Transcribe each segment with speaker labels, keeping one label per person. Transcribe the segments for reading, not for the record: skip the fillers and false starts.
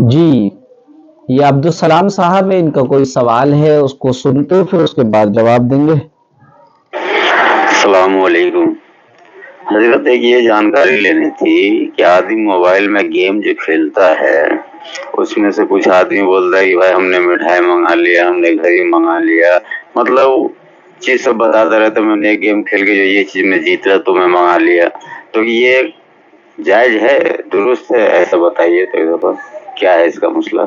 Speaker 1: جی، یہ عبدالسلام صاحب ہے، ان کا کوئی سوال ہے اس کو سنتے پھر اس کے بعد جواب دیں گے۔
Speaker 2: السلام علیکم حضرت، ایک یہ جانکاری لینی تھی کہ آدمی موبائل میں گیم جو کھیلتا ہے اس میں سے کچھ آدمی بولتا ہے کہ بھائی ہم نے مٹھائی منگا لیا، ہم نے گھڑی منگا لیا، مطلب چیز سب بتاتا رہتا میں نے گیم کھیل کے جو یہ چیز میں جیت رہا تو میں منگا لیا، تو یہ جائز ہے، درست ہے؟ ایسا بتائیے تو ایک دفعہ کیا ہے اس کا مسئلہ؟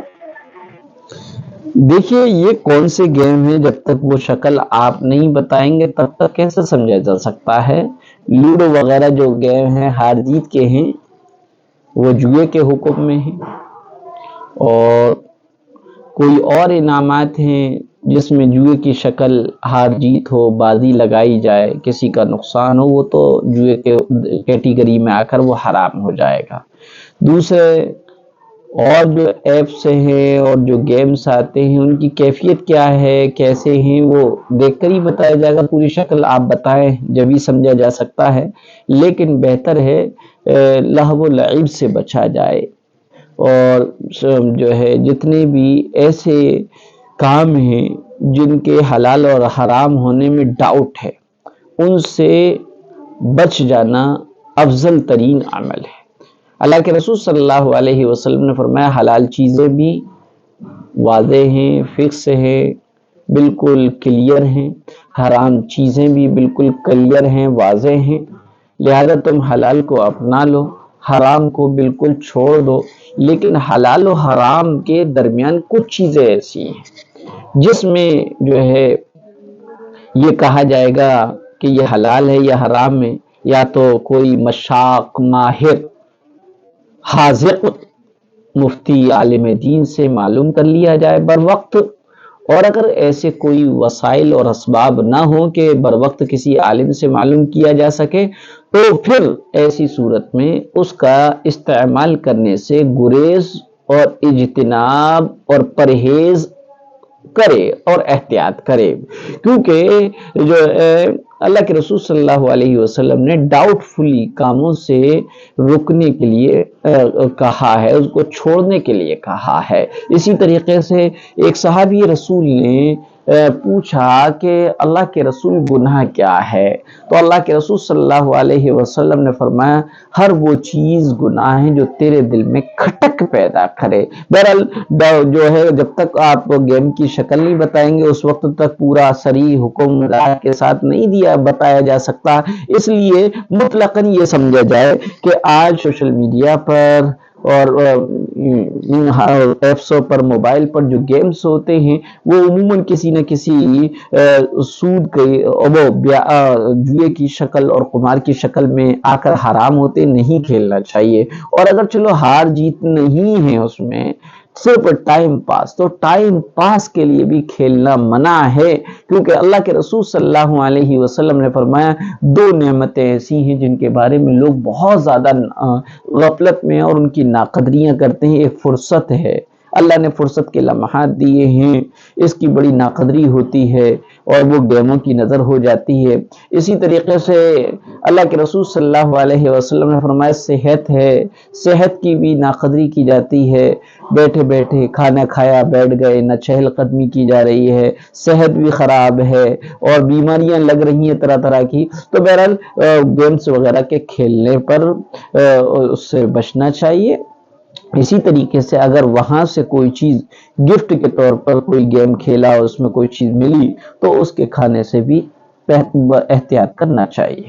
Speaker 1: دیکھیے یہ کون سے گیم ہیں، جب تک وہ شکل آپ نہیں بتائیں گے تب تک کیسے سمجھا جا سکتا ہے۔ لوڈو وغیرہ جو گیم ہیں ہار جیت کے ہیں، وہ جوئے کے حکم میں ہیں، اور کوئی اور انعامات ہیں جس میں جوئے کی شکل ہار جیت ہو، بازی لگائی جائے، کسی کا نقصان ہو، وہ تو جوئے کے کیٹیگری میں آ کر وہ حرام ہو جائے گا۔ دوسرے اور جو ایپس ہیں اور جو گیمز آتے ہیں ان کی کیفیت کیا ہے، کیسے ہیں، وہ دیکھ کر ہی بتایا جائے گا۔ پوری شکل آپ بتائیں جبھی سمجھا جا سکتا ہے، لیکن بہتر ہے لہو و لعب سے بچا جائے، اور جو ہے جتنے بھی ایسے کام ہیں جن کے حلال اور حرام ہونے میں ڈاؤٹ ہے ان سے بچ جانا افضل ترین عمل ہے۔ اللہ کے رسول صلی اللہ علیہ وسلم نے فرمایا حلال چیزیں بھی واضح ہیں، فکس ہیں، بالکل کلیئر ہیں، حرام چیزیں بھی بالکل کلیئر ہیں، واضح ہیں، لہذا تم حلال کو اپنا لو، حرام کو بالکل چھوڑ دو۔ لیکن حلال و حرام کے درمیان کچھ چیزیں ایسی ہیں جس میں جو ہے یہ کہا جائے گا کہ یہ حلال ہے یا حرام ہے، یا تو کوئی مشاق ماہر حاذق مفتی عالم دین سے معلوم کر لیا جائے بر وقت، اور اگر ایسے کوئی وسائل اور اسباب نہ ہوں کہ بر وقت کسی عالم سے معلوم کیا جا سکے تو پھر ایسی صورت میں اس کا استعمال کرنے سے گریز اور اجتناب اور پرہیز کرے اور احتیاط کرے، کیونکہ جو اللہ کے رسول صلی اللہ علیہ وسلم نے ڈاؤٹ فلی کاموں سے رکنے کے لیے کہا ہے، اس کو چھوڑنے کے لیے کہا ہے۔ اسی طریقے سے ایک صحابی رسول نے پوچھا کہ اللہ کے رسول گناہ کیا ہے، تو اللہ کے رسول صلی اللہ علیہ وسلم نے فرمایا ہر وہ چیز گناہ ہے جو تیرے دل میں کھٹک پیدا کرے۔ بہرحال جو ہے جب تک آپ گیم کی شکل نہیں بتائیں گے اس وقت تک پورا صریح حکم رات کے ساتھ نہیں بتایا جا سکتا، اس لیے مطلقاً یہ سمجھا جائے کہ آج سوشل میڈیا پر اور ایپسوں پر موبائل پر جو گیمز ہوتے ہیں وہ عموماً کسی نہ کسی سود کے وہ جوئے کی شکل اور قمار کی شکل میں آ کر حرام ہوتے، نہیں کھیلنا چاہیے۔ اور اگر چلو ہار جیت نہیں ہے اس میں، صرف ٹائم پاس، تو ٹائم پاس کے لیے بھی کھیلنا منع ہے، کیونکہ اللہ کے رسول صلی اللہ علیہ وسلم نے فرمایا دو نعمتیں ایسی ہیں جن کے بارے میں لوگ بہت زیادہ غفلت میں اور ان کی ناقدریاں کرتے ہیں۔ ایک فرصت ہے، اللہ نے فرصت کے لمحات دیے ہیں، اس کی بڑی ناقدری ہوتی ہے اور وہ گیموں کی نظر ہو جاتی ہے۔ اسی طریقے سے اللہ کے رسول صلی اللہ علیہ وسلم نے فرمایا صحت ہے، صحت کی بھی ناقدری کی جاتی ہے، بیٹھے بیٹھے کھانا کھایا بیٹھ گئے، نہ چہل قدمی کی جا رہی ہے، صحت بھی خراب ہے اور بیماریاں لگ رہی ہیں طرح طرح کی، تو بہرحال گیمز وغیرہ کے کھیلنے پر اس سے بچنا چاہیے۔ اسی طریقے سے اگر وہاں سے کوئی چیز گفٹ کے طور پر کوئی گیم کھیلا اور اس میں کوئی چیز ملی تو اس کے کھانے سے بھی احتیاط کرنا چاہیے۔